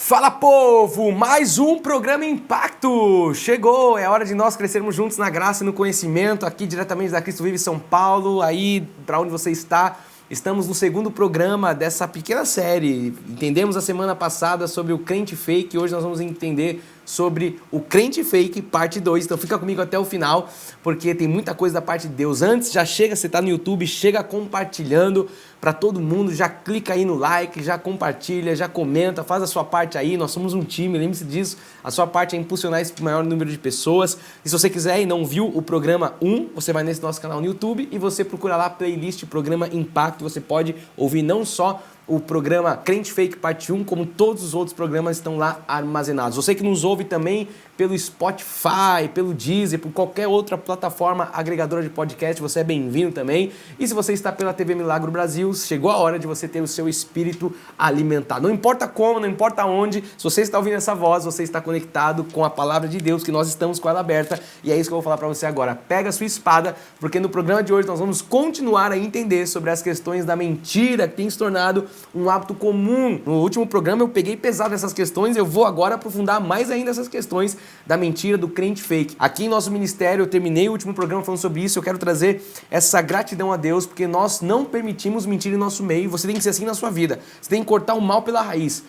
Fala, povo! Mais um programa Impacto! Chegou! É hora de nós crescermos juntos na graça e no conhecimento, aqui diretamente da Cristo Vive São Paulo, aí para onde você está. Estamos no segundo programa dessa pequena série. Entendemos a semana passada sobre o crente fake, hoje nós vamos entender sobre o crente fake, parte 2. Então fica comigo até o final, porque tem muita coisa da parte de Deus. Antes, já chega, você está no YouTube, chega compartilhando para todo mundo, já clica aí no like, já compartilha, já comenta, faz a sua parte aí. Nós somos um time, lembre-se disso. A sua parte é impulsionar esse maior número de pessoas. E se você quiser e não viu o programa 1, você vai nesse nosso canal no YouTube e você procura lá playlist Programa Impacto. Você pode ouvir não só o programa Crente Fake Parte 1, como todos os outros programas estão lá armazenados. Você que nos ouve também pelo Spotify, pelo Deezer, por qualquer outra plataforma agregadora de podcast, você é bem-vindo também. E se você está pela TV Milagro Brasil, chegou a hora de você ter o seu espírito alimentado. Não importa como, não importa onde, se você está ouvindo essa voz, você está conectado com a palavra de Deus, que nós estamos com ela aberta. E é isso que eu vou falar para você agora. Pega a sua espada, porque no programa de hoje nós vamos continuar a entender sobre as questões da mentira que tem se tornado um hábito comum. No último programa eu peguei pesado essas questões, eu vou agora aprofundar mais ainda essas questões da mentira do crente fake. Aqui em nosso ministério, eu terminei o último programa falando sobre isso, eu quero trazer essa gratidão a Deus, porque nós não permitimos mentira em nosso meio. Você tem que ser assim na sua vida, você tem que cortar o mal pela raiz.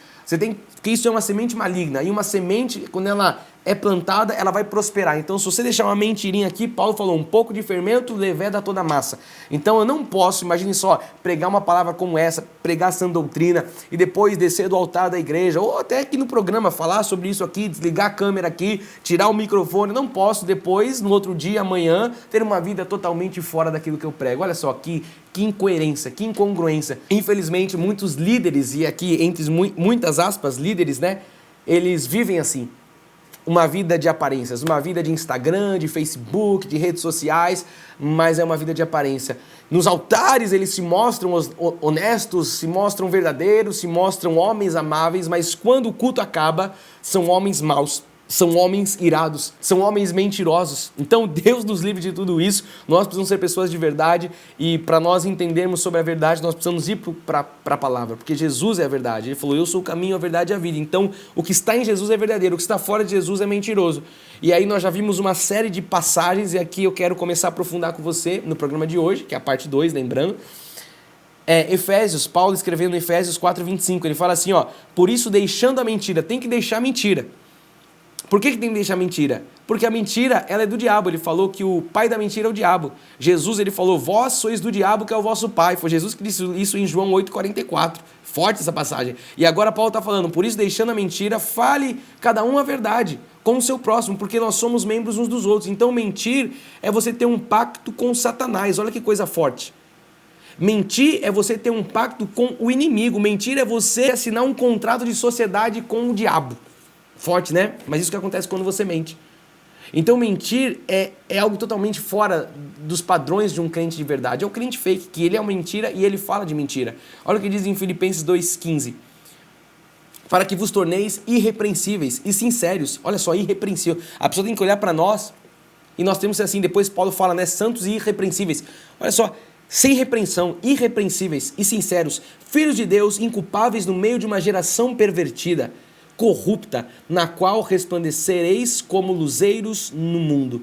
Porque isso é uma semente maligna, e uma semente, quando ela é plantada, ela vai prosperar. Então, se você deixar uma mentirinha aqui, Paulo falou, um pouco de fermento leveda toda a massa. Então, eu não posso, imagine só, pregar uma palavra como essa, pregar sã doutrina, e depois descer do altar da igreja, ou até aqui no programa, falar sobre isso aqui, desligar a câmera aqui, tirar o microfone. Não posso depois, no outro dia, amanhã, ter uma vida totalmente fora daquilo que eu prego. Olha só, que incoerência, que incongruência. Infelizmente, muitos líderes, e aqui entre muitas aspas, líderes, né, eles vivem assim. Uma vida de aparências, uma vida de Instagram, de Facebook, de redes sociais, mas é uma vida de aparência. Nos altares eles se mostram honestos, se mostram verdadeiros, se mostram homens amáveis, mas quando o culto acaba, são homens maus. São homens irados, são homens mentirosos. Então Deus nos livre de tudo isso. Nós precisamos ser pessoas de verdade, e para nós entendermos sobre a verdade, nós precisamos ir para a palavra, porque Jesus é a verdade. Ele falou, eu sou o caminho, a verdade e a vida. Então o que está em Jesus é verdadeiro, o que está fora de Jesus é mentiroso. E aí nós já vimos uma série de passagens, e aqui eu quero começar a aprofundar com você no programa de hoje, que é a parte 2, lembrando. Efésios, Paulo escrevendo em Efésios 4:25, ele fala assim, por isso deixando a mentira, tem que deixar a mentira. Por que tem que deixar a mentira? Porque a mentira, ela é do diabo. Ele falou que o pai da mentira é o diabo. Jesus, ele falou, vós sois do diabo, que é o vosso pai. Foi Jesus que disse isso em João 8:44. Forte essa passagem. E agora Paulo está falando, por isso deixando a mentira, fale cada um a verdade com o seu próximo, porque nós somos membros uns dos outros. Então mentir é você ter um pacto com Satanás. Olha que coisa forte. Mentir é você ter um pacto com o inimigo. Mentir é você assinar um contrato de sociedade com o diabo. Forte, né? Mas isso que acontece quando você mente. Então mentir é algo totalmente fora dos padrões de um crente de verdade. É o crente fake, que ele é uma mentira e ele fala de mentira. Olha o que diz em Filipenses 2:15. Para que vos torneis irrepreensíveis e sinceros. Olha só, irrepreensível. A pessoa tem que olhar para nós e nós temos que ser assim. Depois Paulo fala, né? Santos e irrepreensíveis. Olha só, sem repreensão, irrepreensíveis e sinceros, filhos de Deus, inculpáveis no meio de uma geração pervertida, corrupta, na qual resplandecereis como luzeiros no mundo.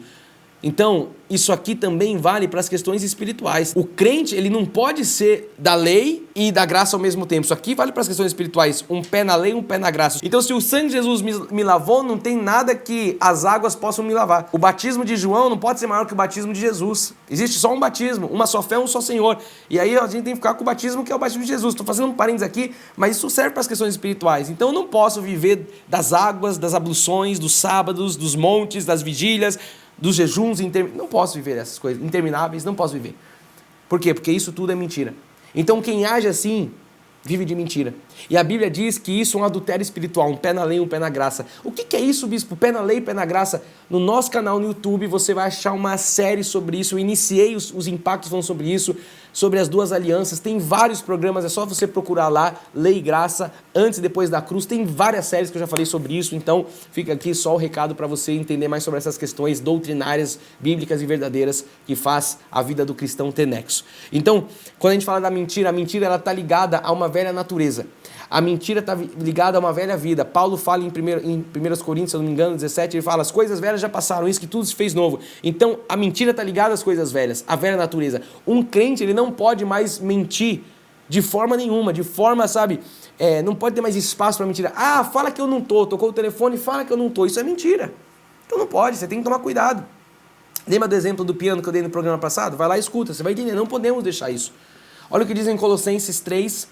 Então, isso aqui também vale para as questões espirituais. O crente, ele não pode ser da lei e da graça ao mesmo tempo. Isso aqui vale para as questões espirituais. Um pé na lei, um pé na graça. Então, se o sangue de Jesus me lavou, não tem nada que as águas possam me lavar. O batismo de João não pode ser maior que o batismo de Jesus. Existe só um batismo, uma só fé, um só Senhor. E aí a gente tem que ficar com o batismo que é o batismo de Jesus. Estou fazendo um parênteses aqui, mas isso serve para as questões espirituais. Então, eu não posso viver das águas, das abluções, dos sábados, dos montes, das vigílias, dos jejuns, não posso viver essas coisas intermináveis, não posso viver. Por quê? Porque isso tudo é mentira. Então quem age assim, vive de mentira. E a Bíblia diz que isso é um adultério espiritual, um pé na lei, um pé na graça. O que é isso, bispo? Pé na lei, pé na graça? No nosso canal no YouTube você vai achar uma série sobre isso. Eu iniciei os impactos falando sobre isso, sobre as duas alianças. Tem vários programas, é só você procurar lá, Lei e Graça, antes e depois da cruz. Tem várias séries que eu já falei sobre isso, então fica aqui só o recado para você entender mais sobre essas questões doutrinárias, bíblicas e verdadeiras que faz a vida do cristão ter nexo. Então, quando a gente fala da mentira, a mentira ela está ligada a uma velha natureza. A mentira está ligada a uma velha vida. Paulo fala em 1 Coríntios, se eu não me engano, 17, ele fala, as coisas velhas já passaram, isso que tudo se fez novo. Então, a mentira está ligada às coisas velhas, à velha natureza. Um crente, ele não pode mais mentir de forma nenhuma, de forma, sabe, não pode ter mais espaço para mentira. Ah, fala que eu não tô, tocou o telefone, fala que eu não tô. Isso é mentira. Então não pode, você tem que tomar cuidado. Lembra do exemplo do piano que eu dei no programa passado? Vai lá e escuta, você vai entender, não podemos deixar isso. Olha o que diz em Colossenses 3,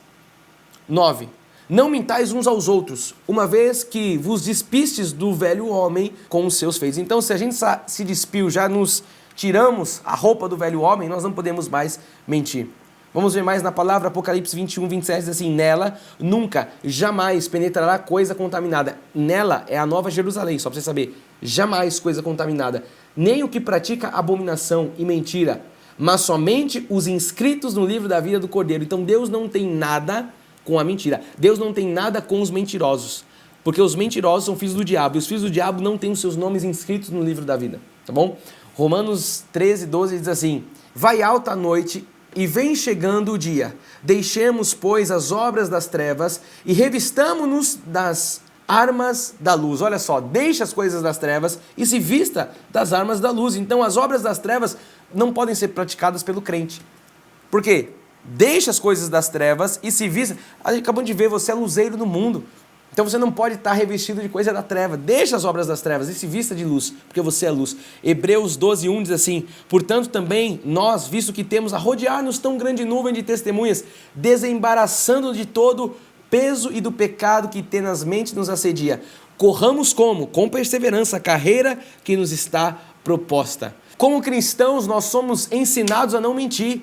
9. Não mintais uns aos outros, uma vez que vos despistes do velho homem com os seus feitos. Então, se a gente se despiu, já nos tiramos a roupa do velho homem, nós não podemos mais mentir. Vamos ver mais na palavra, Apocalipse 21, 27, diz assim, nela nunca, jamais penetrará coisa contaminada. Nela é a nova Jerusalém, só para você saber, jamais coisa contaminada. Nem o que pratica abominação e mentira, mas somente os inscritos no livro da vida do Cordeiro. Então Deus não tem nada com a mentira. Deus não tem nada com os mentirosos. Porque os mentirosos são filhos do diabo. E os filhos do diabo não têm os seus nomes inscritos no livro da vida. Tá bom? Romanos 13, 12 diz assim, vai alta a noite e vem chegando o dia. Deixemos, pois, as obras das trevas e revistamo-nos das armas da luz. Olha só, deixa as coisas das trevas e se vista das armas da luz. Então as obras das trevas não podem ser praticadas pelo crente. Por quê? Deixa as coisas das trevas e se vista. Acabamos de ver, você é luzeiro no mundo. Então você não pode estar revestido de coisa da treva. Deixa as obras das trevas e se vista de luz, porque você é luz. Hebreus 12, 1 diz assim, portanto também nós, visto que temos a rodear-nos tão grande nuvem de testemunhas, desembaraçando de todo peso e do pecado que tenazmente nos assedia, corramos como? Com perseverança a carreira que nos está proposta. Como cristãos, nós somos ensinados a não mentir,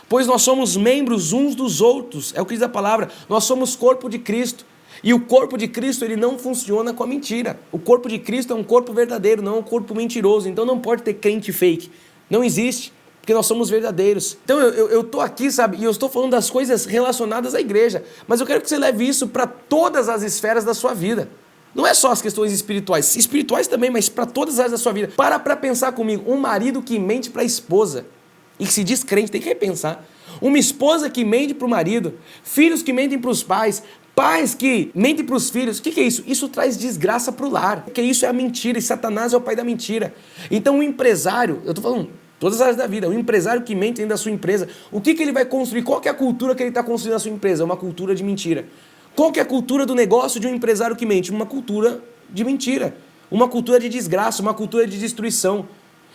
pois nós somos membros uns dos outros, é o que diz a palavra, nós somos corpo de Cristo. E o corpo de Cristo, ele não funciona com a mentira. O corpo de Cristo é um corpo verdadeiro, não é um corpo mentiroso. Então não pode ter crente fake. Não existe, porque nós somos verdadeiros. Então eu estou aqui, sabe, e eu estou falando das coisas relacionadas à igreja. Mas eu quero que você leve isso para todas as esferas da sua vida. Não é só as questões espirituais. Espirituais também, mas para todas as áreas da sua vida. Para pensar comigo. Um marido que mente para a esposa e que se diz crente, tem que repensar. Uma esposa que mente para o marido. Filhos que mentem para os pais. Pais que mentem para os filhos, o que é isso? Isso traz desgraça para o lar, porque isso é a mentira, e Satanás é o pai da mentira. Então o empresário, eu estou falando todas as áreas da vida, o empresário que mente dentro da sua empresa, o que ele vai construir? Qual que é a cultura que ele está construindo na sua empresa? Uma cultura de mentira. Qual que é a cultura do negócio de um empresário que mente? Uma cultura de mentira, uma cultura de desgraça, uma cultura de destruição.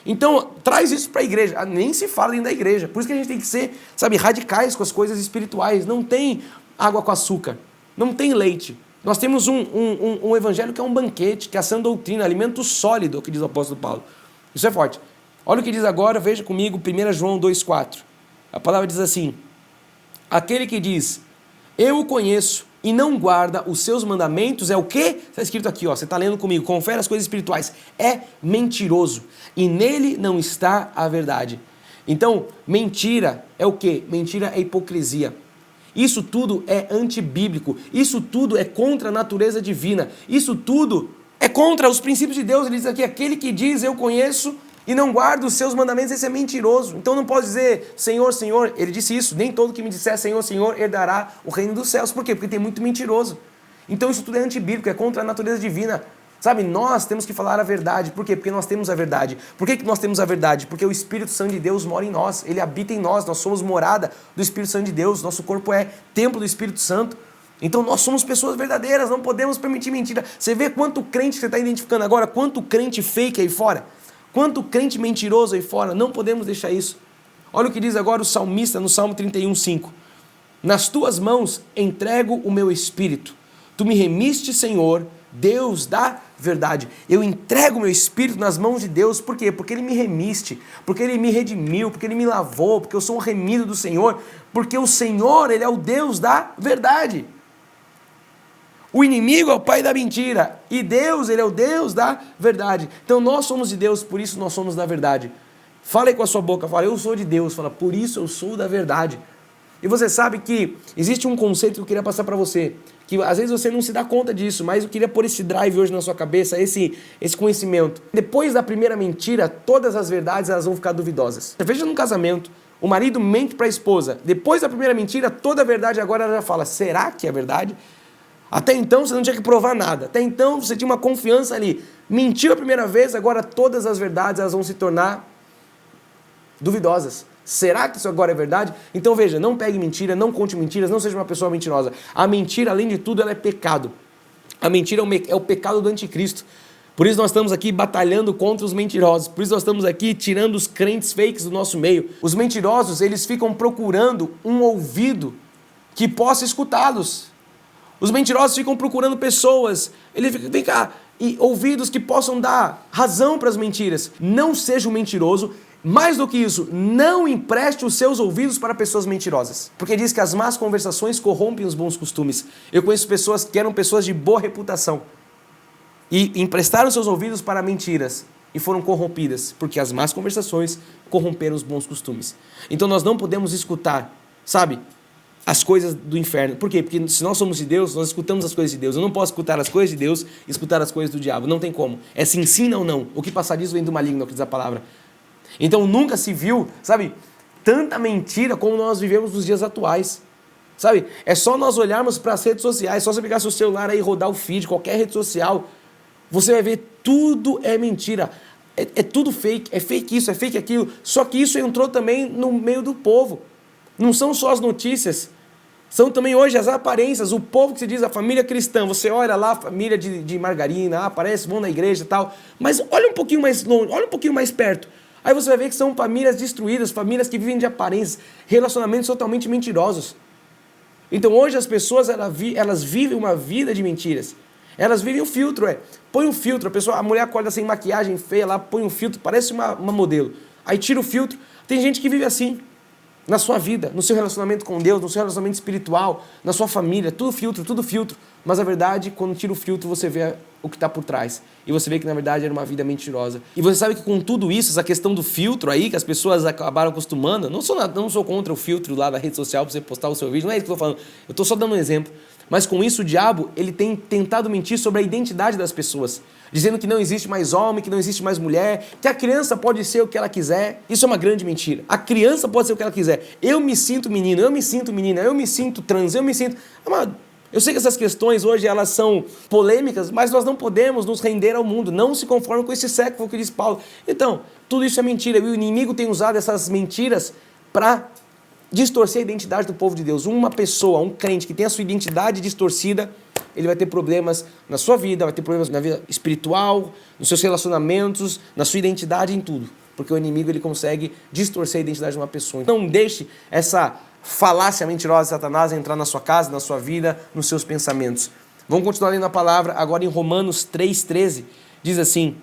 Então, traz isso para a igreja. Nem se fala dentro da igreja. Por isso que a gente tem que ser, sabe, radicais com as coisas espirituais. Não tem água com açúcar. Não tem leite. Nós temos um evangelho que é um banquete, que é a sã doutrina, alimento sólido, que diz o apóstolo Paulo. Isso é forte. Olha o que diz agora, veja comigo, 1 João 2,4. A palavra diz assim, aquele que diz, eu o conheço e não guarda os seus mandamentos, é o quê? Está escrito aqui, ó, você está lendo comigo, confere as coisas espirituais. É mentiroso e nele não está a verdade. Então, mentira é o quê? Mentira é hipocrisia. Isso tudo é antibíblico, isso tudo é contra a natureza divina, isso tudo é contra os princípios de Deus. Ele diz aqui, aquele que diz eu conheço e não guarda os seus mandamentos, esse é mentiroso. Então não pode dizer Senhor, Senhor, ele disse isso, nem todo que me disser Senhor, Senhor herdará o reino dos céus. Por quê? Porque tem muito mentiroso. Então isso tudo é antibíblico, é contra a natureza divina. Sabe, nós temos que falar a verdade. Por quê? Porque nós temos a verdade. Por que nós temos a verdade? Porque o Espírito Santo de Deus mora em nós. Ele habita em nós. Nós somos morada do Espírito Santo de Deus. Nosso corpo é templo do Espírito Santo. Então nós somos pessoas verdadeiras. Não podemos permitir mentira. Você vê quanto crente você está identificando agora? Quanto crente fake aí fora? Quanto crente mentiroso aí fora? Não podemos deixar isso. Olha o que diz agora o salmista no Salmo 31:5. Nas tuas mãos entrego o meu espírito. Tu me remiste, Senhor, Deus da verdade. Eu entrego o meu espírito nas mãos de Deus. Por quê? Porque Ele me remiste, porque Ele me redimiu, porque Ele me lavou, porque eu sou um remido do Senhor, porque o Senhor, Ele é o Deus da verdade. O inimigo é o pai da mentira e Deus, Ele é o Deus da verdade. Então nós somos de Deus, por isso nós somos da verdade. Fala aí com a sua boca, fala, eu sou de Deus, fala, por isso eu sou da verdade. E você sabe que existe um conceito que eu queria passar para você, que às vezes você não se dá conta disso, mas eu queria pôr esse drive hoje na sua cabeça, esse conhecimento. Depois da primeira mentira, todas as verdades elas vão ficar duvidosas. Veja num casamento, o marido mente para a esposa. Depois da primeira mentira, toda a verdade agora ela já fala, será que é verdade? Até então você não tinha que provar nada. Até então você tinha uma confiança ali. Mentiu a primeira vez, agora todas as verdades elas vão se tornar duvidosas. Será que isso agora é verdade? Então veja, não pegue mentira, não conte mentiras, não seja uma pessoa mentirosa. A mentira, além de tudo, ela é pecado. A mentira é o pecado do anticristo. Por isso nós estamos aqui batalhando contra os mentirosos. Por isso nós estamos aqui tirando os crentes fakes do nosso meio. Os mentirosos, eles ficam procurando um ouvido que possa escutá-los. Os mentirosos ficam procurando pessoas, vem cá, e ouvidos que possam dar razão para as mentiras. Não seja um mentiroso. Mais do que isso, não empreste os seus ouvidos para pessoas mentirosas. Porque diz que as más conversações corrompem os bons costumes. Eu conheço pessoas que eram pessoas de boa reputação e emprestaram seus ouvidos para mentiras e foram corrompidas, porque as más conversações corromperam os bons costumes. Então nós não podemos escutar, sabe, as coisas do inferno. Por quê? Porque se nós somos de Deus, nós escutamos as coisas de Deus. Eu não posso escutar as coisas de Deus e escutar as coisas do diabo. Não tem como. É se ensina ou não. O que passar disso vem do maligno, é o que diz a palavra. Então nunca se viu, sabe, tanta mentira como nós vivemos nos dias atuais. Sabe, é só nós olharmos para as redes sociais, só você pegar seu celular aí e rodar o feed, qualquer rede social, você vai ver tudo é mentira. É tudo fake, é fake isso, é fake aquilo. Só que isso entrou também no meio do povo. Não são só as notícias, são também hoje as aparências. O povo que se diz a família cristã, você olha lá a família de margarina, aparece, vão na igreja e tal, mas olha um pouquinho mais longe, olha um pouquinho mais perto. Aí você vai ver que são famílias destruídas, famílias que vivem de aparências, relacionamentos totalmente mentirosos. Então hoje as pessoas elas vivem uma vida de mentiras. Elas vivem o filtro, põe um filtro, a mulher acorda sem maquiagem feia lá, põe um filtro, parece uma modelo. Aí tira o filtro. Tem gente que vive assim, na sua vida, no seu relacionamento com Deus, no seu relacionamento espiritual, na sua família, tudo filtro. Mas a verdade, quando tira o filtro, você vê o que está por trás. E você vê que na verdade era uma vida mentirosa. E você sabe que com tudo isso, essa questão do filtro aí, que as pessoas acabaram acostumando, não sou contra o filtro lá da rede social para você postar o seu vídeo, não é isso que eu estou falando. Eu estou só dando um exemplo. Mas com isso o diabo, ele tem tentado mentir sobre a identidade das pessoas. Dizendo que não existe mais homem, que não existe mais mulher, que a criança pode ser o que ela quiser. Isso é uma grande mentira. A criança pode ser o que ela quiser. Eu me sinto menino, eu me sinto menina, eu me sinto trans, eu me sinto... Eu sei que essas questões hoje elas são polêmicas, mas nós não podemos nos render ao mundo. Não se conforme com esse século, que diz Paulo. Então, tudo isso é mentira. E o inimigo tem usado essas mentiras para distorcer a identidade do povo de Deus. Uma pessoa, um crente que tem a sua identidade distorcida, ele vai ter problemas na sua vida, vai ter problemas na vida espiritual, nos seus relacionamentos, na sua identidade, em tudo. Porque o inimigo ele consegue distorcer a identidade de uma pessoa. Então, não deixe essa falácia mentirosa de Satanás entrar na sua casa, na sua vida, nos seus pensamentos. Vamos continuar lendo a palavra agora em Romanos 3,13. Diz assim: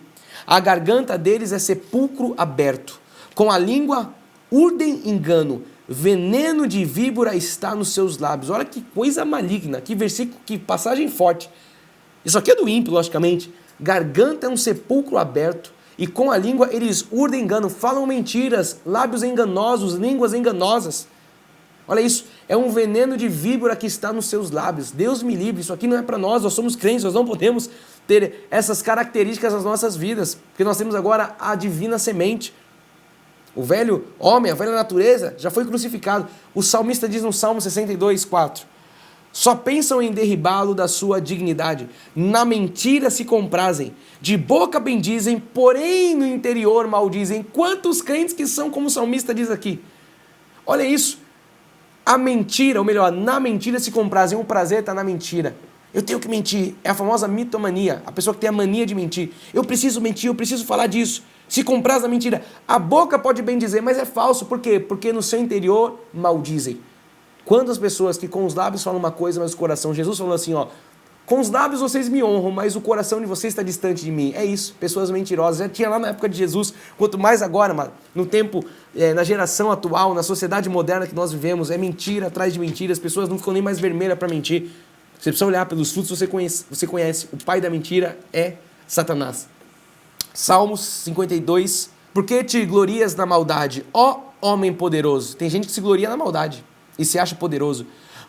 a garganta deles é sepulcro aberto, com a língua urdem engano, veneno de víbora está nos seus lábios. Olha que coisa maligna, que versículo, que passagem forte. Isso aqui é do ímpio, logicamente. Garganta é um sepulcro aberto, e com a língua eles urdem engano, falam mentiras, lábios enganosos, línguas enganosas. Olha isso, é um veneno de víbora que está nos seus lábios. Deus me livre, isso aqui não é para nós somos crentes, nós não podemos ter essas características nas nossas vidas, porque nós temos agora a divina semente. O velho homem, a velha natureza, já foi crucificado. O salmista diz no Salmo 62:4, só pensam em derribá-lo da sua dignidade, na mentira se comprazem, de boca bendizem, porém no interior maldizem. Quantos crentes que são como o salmista diz aqui? Olha isso. A mentira, ou melhor, na mentira se comprazem. O prazer está na mentira. Eu tenho que mentir. É a famosa mitomania. A pessoa que tem a mania de mentir. Eu preciso mentir, eu preciso falar disso. Se compraz na mentira. A boca pode bem dizer, mas é falso. Por quê? Porque no seu interior maldizem. Quantas pessoas que com os lábios falam uma coisa, mas o coração... Jesus falou assim, com os lábios vocês me honram, mas o coração de vocês está distante de mim. É isso, pessoas mentirosas. Já tinha lá na época de Jesus, quanto mais agora, mano, no tempo, na geração atual, na sociedade moderna que nós vivemos, é mentira atrás de mentira, as pessoas não ficam nem mais vermelhas para mentir. Você precisa olhar pelos frutos, você conhece. O pai da mentira é Satanás. Salmos 52. Por que te glorias na maldade, ó homem poderoso? Tem gente que se gloria na maldade e se acha poderoso.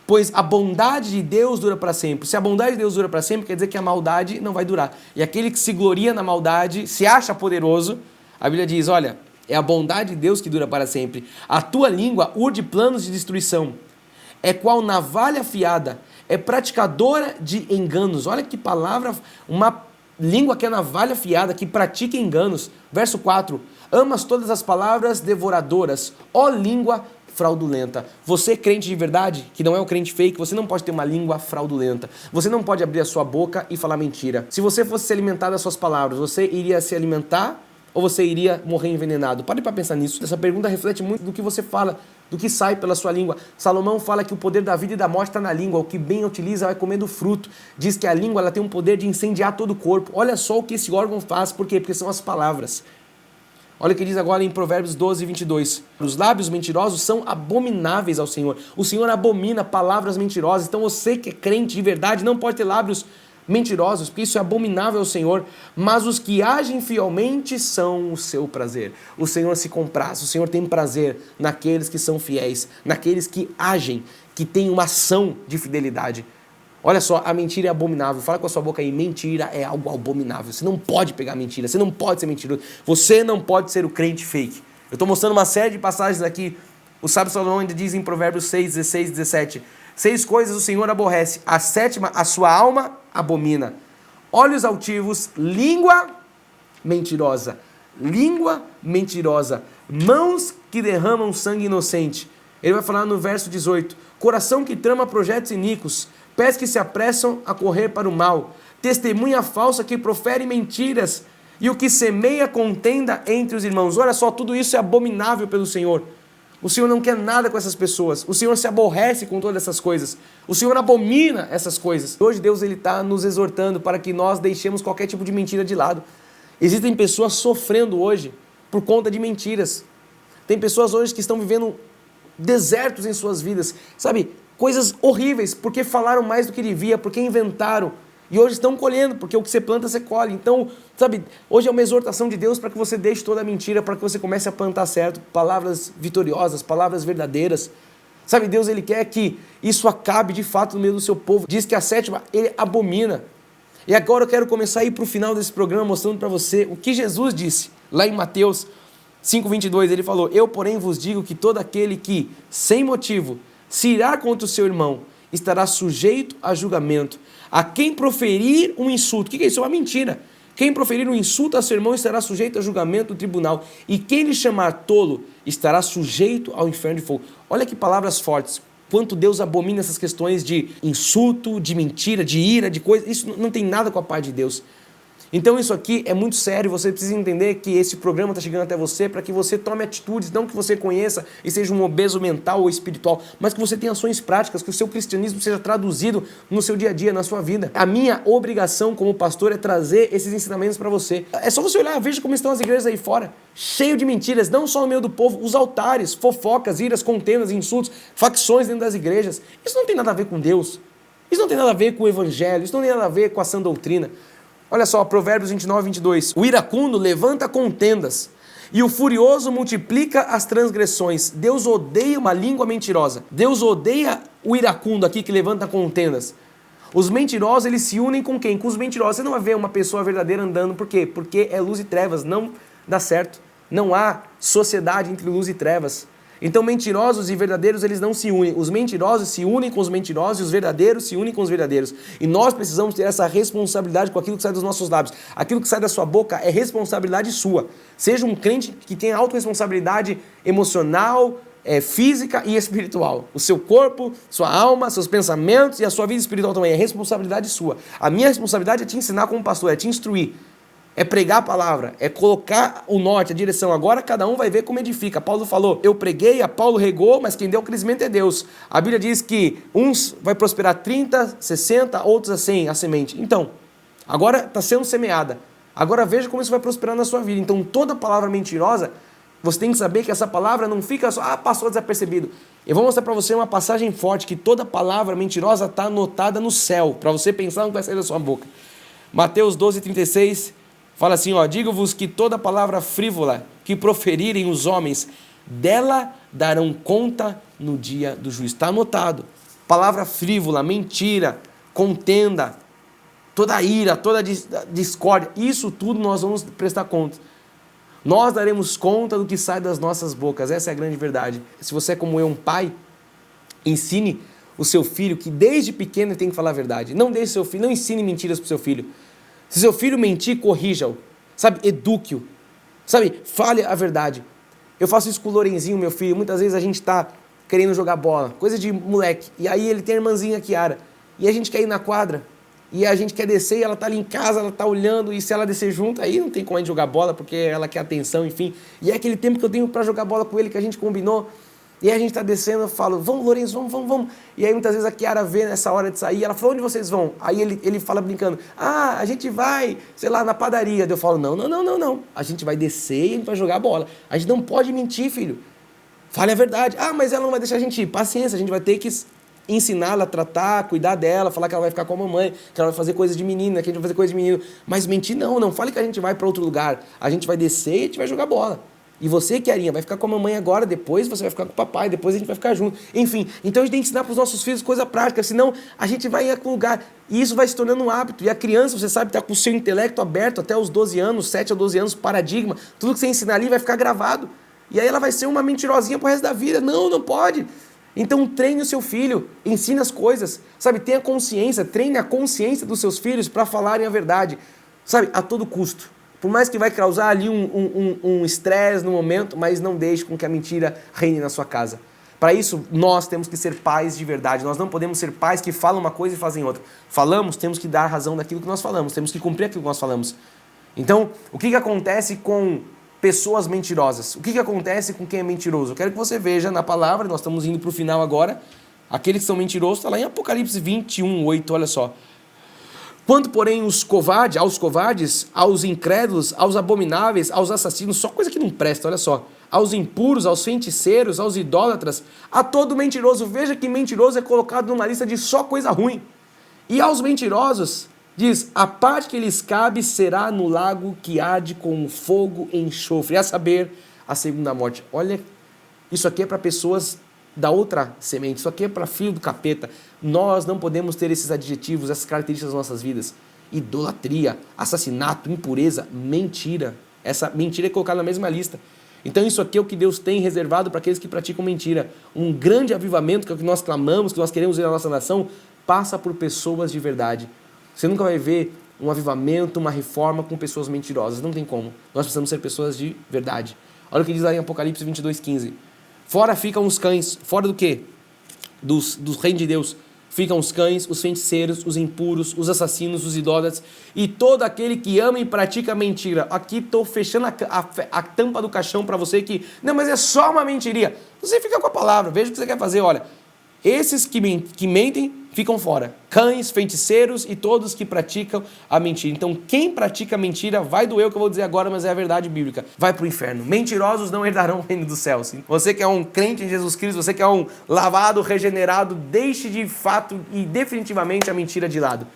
Pois a bondade de Deus dura para sempre. Se a bondade de Deus dura para sempre, quer dizer que a maldade não vai durar. E aquele que se gloria na maldade, se acha poderoso, a Bíblia diz, olha, é a bondade de Deus que dura para sempre. A tua língua urde planos de destruição. É qual navalha afiada, é praticadora de enganos. Olha que palavra, uma língua que é navalha afiada, que pratica enganos. Verso 4, amas todas as palavras devoradoras, ó língua fraudulenta. Você, crente de verdade, que não é o crente fake, você não pode ter uma língua fraudulenta. Você não pode abrir a sua boca e falar mentira. Se você fosse se alimentar das suas palavras, você iria se alimentar ou você iria morrer envenenado? Pare para pensar nisso. Essa pergunta reflete muito do que você fala, do que sai pela sua língua. Salomão fala que o poder da vida e da morte está na língua. O que bem utiliza vai comer do fruto. Diz que a língua ela tem um poder de incendiar todo o corpo. Olha só o que esse órgão faz. Por quê? Porque são as palavras. Olha o que diz agora em Provérbios 12, 22. Os lábios mentirosos são abomináveis ao Senhor. O Senhor abomina palavras mentirosas. Então você que é crente de verdade não pode ter lábios mentirosos, porque isso é abominável ao Senhor. Mas os que agem fielmente são o seu prazer. O Senhor se compraz, o Senhor tem prazer naqueles que são fiéis, naqueles que agem, que têm uma ação de fidelidade. Olha só, a mentira é abominável. Fala com a sua boca aí, mentira é algo abominável. Você não pode pegar mentira, você não pode ser mentiroso. Você não pode ser o crente fake. Eu estou mostrando uma série de passagens aqui. O sábio Salomão ainda diz em Provérbios 6, 16, 17. 6 coisas o Senhor aborrece, a sétima a sua alma abomina. Olhos altivos, língua mentirosa. Língua mentirosa. Mãos que derramam sangue inocente. Ele vai falar no verso 18. Coração que trama projetos iníquos. Pés que se apressam a correr para o mal, testemunha falsa que profere mentiras e o que semeia contenda entre os irmãos. Olha só, tudo isso é abominável pelo Senhor. O Senhor não quer nada com essas pessoas. O Senhor se aborrece com todas essas coisas. O Senhor abomina essas coisas. Hoje Deus está nos exortando para que nós deixemos qualquer tipo de mentira de lado. Existem pessoas sofrendo hoje por conta de mentiras. Tem pessoas hoje que estão vivendo desertos em suas vidas, sabe? Coisas horríveis, porque falaram mais do que devia, porque inventaram. E hoje estão colhendo, porque o que você planta, você colhe. Então, sabe, hoje é uma exortação de Deus para que você deixe toda a mentira, para que você comece a plantar certo, palavras vitoriosas, palavras verdadeiras. Sabe, Deus, Ele quer que isso acabe de fato no meio do seu povo. Diz que a sétima, Ele abomina. E agora eu quero começar a ir para o final desse programa mostrando para você o que Jesus disse, lá em Mateus 5:22, Ele falou, eu, porém, vos digo que todo aquele que, sem motivo, se irá contra o seu irmão, estará sujeito a julgamento. A quem proferir um insulto, o que é isso? É uma mentira. Quem proferir um insulto a seu irmão estará sujeito a julgamento do tribunal. E quem lhe chamar tolo estará sujeito ao inferno de fogo. Olha que palavras fortes. Quanto Deus abomina essas questões de insulto, de mentira, de ira, de coisa. Isso não tem nada com a paz de Deus. Então isso aqui é muito sério, você precisa entender que esse programa está chegando até você para que você tome atitudes, não que você conheça e seja um obeso mental ou espiritual, mas que você tenha ações práticas, que o seu cristianismo seja traduzido no seu dia a dia, na sua vida. A minha obrigação como pastor é trazer esses ensinamentos para você. É só você olhar, veja como estão as igrejas aí fora, cheio de mentiras, não só no meio do povo, os altares, fofocas, iras, contendas, insultos, facções dentro das igrejas. Isso não tem nada a ver com Deus, isso não tem nada a ver com o evangelho, isso não tem nada a ver com a sã doutrina. Olha só, Provérbios 29, 22. O iracundo levanta contendas e o furioso multiplica as transgressões. Deus odeia uma língua mentirosa. Deus odeia o iracundo aqui que levanta contendas. Os mentirosos, eles se unem com quem? Com os mentirosos. Você não vai ver uma pessoa verdadeira andando. Por quê? Porque é luz e trevas. Não dá certo. Não há sociedade entre luz e trevas. Então mentirosos e verdadeiros eles não se unem. Os mentirosos se unem com os mentirosos e os verdadeiros se unem com os verdadeiros. E nós precisamos ter essa responsabilidade com aquilo que sai dos nossos lábios. Aquilo que sai da sua boca é responsabilidade sua. Seja um crente que tenha autorresponsabilidade emocional, física e espiritual. O seu corpo, sua alma, seus pensamentos e a sua vida espiritual também é responsabilidade sua. A minha responsabilidade é te ensinar como pastor, é te instruir. É pregar a palavra, é colocar o norte, a direção. Agora cada um vai ver como edifica. Paulo falou, eu preguei, Apolo regou, mas quem deu o crescimento é Deus. A Bíblia diz que uns vai prosperar 30, 60, outros a 100, a semente. Então, agora está sendo semeada. Agora veja como isso vai prosperar na sua vida. Então toda palavra mentirosa, você tem que saber que essa palavra não fica só, passou desapercebido. Eu vou mostrar para você uma passagem forte, que toda palavra mentirosa está anotada no céu, para você pensar no que vai sair da sua boca. Mateus 12, 36... Fala assim, digo-vos que toda palavra frívola que proferirem os homens, dela darão conta no dia do juízo. Está anotado. Palavra frívola, mentira, contenda, toda ira, toda discórdia, isso tudo nós vamos prestar conta. Nós daremos conta do que sai das nossas bocas. Essa é a grande verdade. Se você é como eu, um pai, ensine o seu filho que desde pequeno ele tem que falar a verdade. Não deixe seu filho, não ensine mentiras para o seu filho. Se seu filho mentir, corrija-o, sabe, eduque-o, sabe, fale a verdade. Eu faço isso com o Lorenzinho, meu filho, muitas vezes a gente está querendo jogar bola, coisa de moleque, e aí ele tem a irmãzinha Kiara, e a gente quer ir na quadra, e a gente quer descer, e ela tá ali em casa, ela tá olhando, e se ela descer junto, aí não tem como a gente jogar bola, porque ela quer atenção, enfim, e é aquele tempo que eu tenho para jogar bola com ele, que a gente combinou, e aí a gente tá descendo, eu falo, vamos Lourenço, vamos, e aí muitas vezes a Kiara vê nessa hora de sair, ela fala, onde vocês vão? Aí ele fala brincando, a gente vai, sei lá, na padaria, daí eu falo, não, a gente vai descer e a gente vai jogar bola, a gente não pode mentir, filho, fale a verdade, mas ela não vai deixar a gente ir, paciência, a gente vai ter que ensiná-la a tratar, cuidar dela, falar que ela vai ficar com a mamãe, que ela vai fazer coisas de menina, que a gente vai fazer coisas de menino. Mas mentir não fale que a gente vai para outro lugar. A gente vai descer e a gente vai jogar bola. E você, Kiarinha, vai ficar com a mamãe agora, depois você vai ficar com o papai, depois a gente vai ficar junto. Enfim, então a gente tem que ensinar para os nossos filhos coisa prática, senão a gente vai ir a um lugar e isso vai se tornando um hábito. E a criança, você sabe, está com o seu intelecto aberto até os 12 anos, 7 a 12 anos, paradigma. Tudo que você ensinar ali vai ficar gravado. E aí ela vai ser uma mentirosinha pro resto da vida. Não pode. Então treine o seu filho, ensine as coisas, sabe, tenha consciência, treine a consciência dos seus filhos para falarem a verdade, sabe, a todo custo. Por mais que vai causar ali um estresse no momento, mas não deixe com que a mentira reine na sua casa. Para isso, nós temos que ser pais de verdade, nós não podemos ser pais que falam uma coisa e fazem outra. Falamos, temos que dar razão daquilo que nós falamos, temos que cumprir aquilo que nós falamos. Então, o que acontece com pessoas mentirosas? O que acontece com quem é mentiroso? Eu quero que você veja na palavra, nós estamos indo para o final agora, aqueles que são mentirosos, está lá em Apocalipse 21, 8, olha só. Quanto, porém, aos covardes, aos incrédulos, aos abomináveis, aos assassinos, só coisa que não presta, olha só, aos impuros, aos feiticeiros, aos idólatras, a todo mentiroso, veja que mentiroso é colocado numa lista de só coisa ruim, e aos mentirosos, diz, a parte que lhes cabe será no lago que arde com fogo e enxofre, a saber, a segunda morte. Olha, isso aqui é para pessoas da outra semente, isso aqui é para filho do capeta. Nós não podemos ter esses adjetivos, essas características nas nossas vidas. Idolatria, assassinato, impureza, mentira. Essa mentira é colocada na mesma lista. Então isso aqui é o que Deus tem reservado para aqueles que praticam mentira. Um grande avivamento, que é o que nós clamamos, que nós queremos ver na nossa nação, passa por pessoas de verdade. Você nunca vai ver um avivamento, uma reforma com pessoas mentirosas. Não tem como. Nós precisamos ser pessoas de verdade. Olha o que diz lá em Apocalipse 22:15. Fora ficam os cães. Fora do quê? Do reino de Deus. Ficam os cães, os feiticeiros, os impuros, os assassinos, os idólatras e todo aquele que ama e pratica mentira. Aqui estou fechando a tampa do caixão para você que... Não, mas é só uma mentiria. Você fica com a palavra. Veja o que você quer fazer. Olha, esses que mentem ficam fora. Cães, feiticeiros e todos que praticam a mentira. Então, quem pratica a mentira, vai doer o que eu vou dizer agora, mas é a verdade bíblica. Vai para o inferno. Mentirosos não herdarão o reino dos céus. Você que é um crente em Jesus Cristo, você que é um lavado, regenerado, deixe de fato e definitivamente a mentira de lado.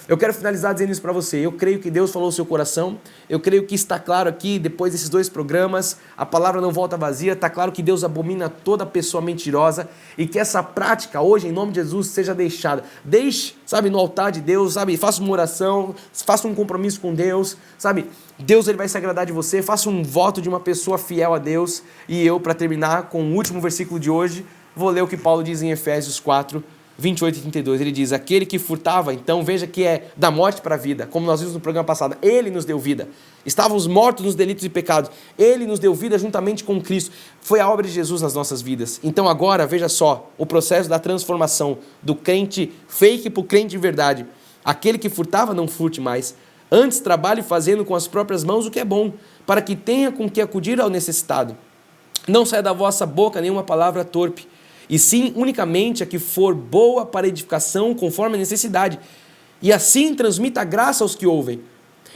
Eu quero finalizar dizendo isso para você. Eu creio que Deus falou ao seu coração. Eu creio que está claro aqui, depois desses 2 programas, a palavra não volta vazia. Está claro que Deus abomina toda pessoa mentirosa e que essa prática hoje, em nome de Jesus, seja deixada. Deixe, sabe, no altar de Deus, sabe, faça uma oração, faça um compromisso com Deus, sabe. Deus ele vai se agradar de você. Faça um voto de uma pessoa fiel a Deus. E eu, para terminar com o último versículo de hoje, vou ler o que Paulo diz em Efésios 4, 28 e 32, ele diz, aquele que furtava, então veja que é da morte para a vida, como nós vimos no programa passado, ele nos deu vida, estávamos mortos nos delitos e pecados, ele nos deu vida juntamente com Cristo, foi a obra de Jesus nas nossas vidas. Então agora, veja só, o processo da transformação do crente fake para o crente de verdade, aquele que furtava não furte mais, antes trabalhe fazendo com as próprias mãos o que é bom, para que tenha com que acudir ao necessitado, não saia da vossa boca nenhuma palavra torpe, e sim unicamente a que for boa para edificação conforme a necessidade, e assim transmita a graça aos que ouvem.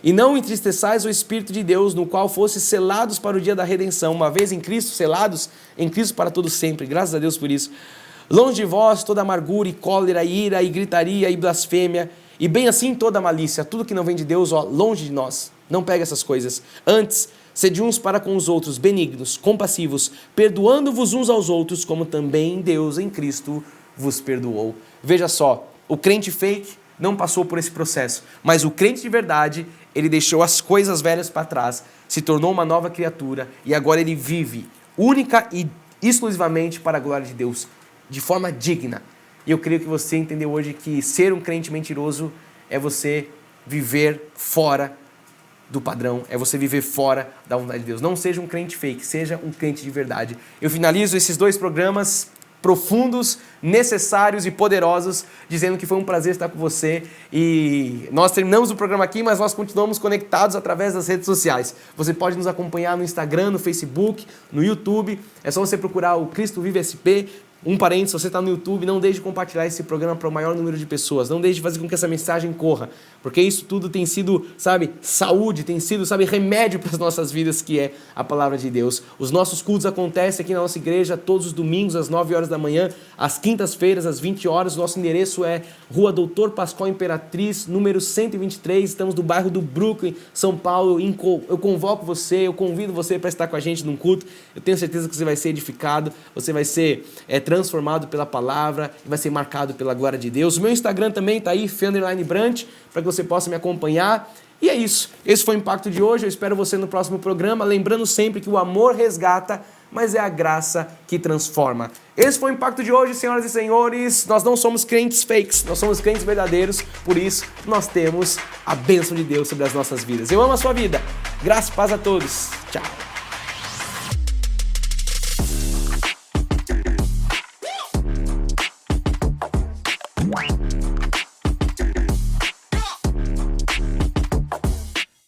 E não entristeçais o Espírito de Deus, no qual fostes selados para o dia da redenção, uma vez em Cristo, selados em Cristo para todo sempre, graças a Deus por isso. Longe de vós toda amargura e cólera, e ira e gritaria e blasfêmia, e bem assim toda malícia, tudo que não vem de Deus, longe de nós. Não pegue essas coisas. Antes, sede uns para com os outros, benignos, compassivos, perdoando-vos uns aos outros, como também Deus em Cristo vos perdoou. Veja só, o crente fake não passou por esse processo, mas o crente de verdade, ele deixou as coisas velhas para trás, se tornou uma nova criatura e agora ele vive única e exclusivamente para a glória de Deus, de forma digna. E eu creio que você entendeu hoje que ser um crente mentiroso é você viver fora do padrão, é você viver fora da vontade de Deus. Não seja um crente fake, seja um crente de verdade. Eu finalizo esses 2 programas profundos, necessários e poderosos, dizendo que foi um prazer estar com você, e nós terminamos o programa aqui, mas nós continuamos conectados através das redes sociais. Você pode nos acompanhar no Instagram, no Facebook, no YouTube, é só você procurar o Cristo Vive SP. Um parênteses, se você está no YouTube, não deixe de compartilhar esse programa para o maior número de pessoas. Não deixe de fazer com que essa mensagem corra. Porque isso tudo tem sido, saúde, tem sido, remédio para as nossas vidas, que é a palavra de Deus. Os nossos cultos acontecem aqui na nossa igreja todos os domingos, às 9 horas da manhã, às quintas-feiras, às 20 horas. Nosso endereço é Rua Doutor Pascoal Imperatriz, número 123. Estamos no bairro do Brooklyn, São Paulo. Eu convoco você, eu convido você para estar com a gente num culto. Eu tenho certeza que você vai ser edificado, você vai ser transformado pela palavra e vai ser marcado pela glória de Deus. O meu Instagram também está aí, Fê_Brant, para que você possa me acompanhar. E é isso. Esse foi o Impacto de hoje. Eu espero você no próximo programa. Lembrando sempre que o amor resgata, mas é a graça que transforma. Esse foi o Impacto de hoje, senhoras e senhores. Nós não somos crentes fakes, nós somos crentes verdadeiros. Por isso, nós temos a bênção de Deus sobre as nossas vidas. Eu amo a sua vida. Graça e paz a todos. Tchau.